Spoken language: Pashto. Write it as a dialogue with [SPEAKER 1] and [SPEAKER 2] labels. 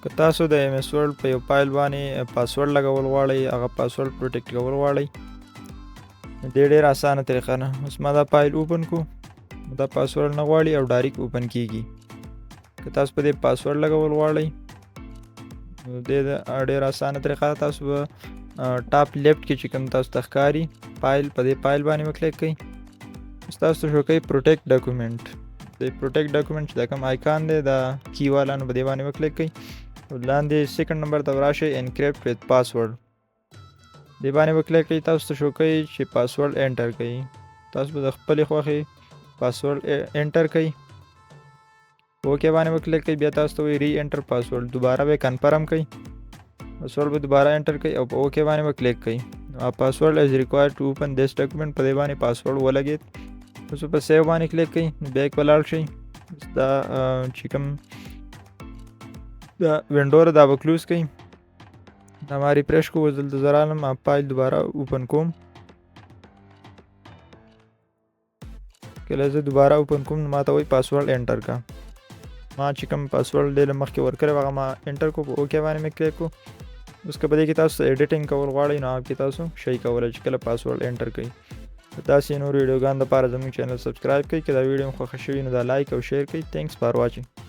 [SPEAKER 1] که تاسو د MS Word په یو فایل باندې پاسورډ لګول غواړئ، هغه پاسورډ پروټیکټ کول غواړئ، دې ډېر اسانه طریقه نه. اوس ما دا فایل اوپن کو، دا پاسورډ نه غواړي او ډایرکټ اوپن کیږي. که تاسو په دې پاسورډ لګول غواړئ، دې ډېر اسانه طریقه. تاسو به ټاپ لیفټ کې چې کوم تاسو ته ښکاري فایل، په دې فایل باندې وکلیک کړئ. اوس تاسو ته شو کوي پروټیکټ ډاکومنټ. د پروټیکټ ډاکومنټ چې دا کوم آیکان دی دا کی والا، نو په دې باندې وکلیک کړئ. لاندې سیکنډ نمبر ته راشئ انکریپټ وذ پاسورډ، دې باندې وکلیک کړئ. تاسو ته شو کوي چې پاسورډ انټر کړئ. تاسو به د خپلې خوښې پاسورډ انټر کړئ، اوکې باندې وکلیک کړئ. بیا تاسو ته وایي ری انټر پاسورډ، دوباره به کنفرم کړئ، پاسورډ به دوباره انټر کړئ او په اوکې باندې وکلیک کړئ. پاسورډ از ریکوایرډ ټو اوپن دیس ډاکومنټ، په دې باندې پاسورډ ولګید. اوس په سیو باندې کلیک کړئ، بیک ولاړ شئ. دا چې کوم دا وینډو دا به کلوز کړئ. دا ما ریفریش کو، اوس دلته زه رالم، فایل دوباره اوپن کوم. کله زه دوباره اوپن کوم نو ما ته وایي پاسورډ انټر کا. ما چې کوم پاسورډ ډېر مخکې ورکړی هغه ما انټر کو، په اوکې باندې مې کلیک کو. اوس که په دې کې تاسو ایډیټینګ کول غواړئ نو هغه کې تاسو شی کولی چې کله پاسورډ انټر کړئ. تاسې نور ویډیوګانو دپاره زموږ چینل سبسکرایب کړئ. که دا ویډیو مو خوښه شوي نو دا لایک او شیر کړئ. تھینکس فار واچینګ.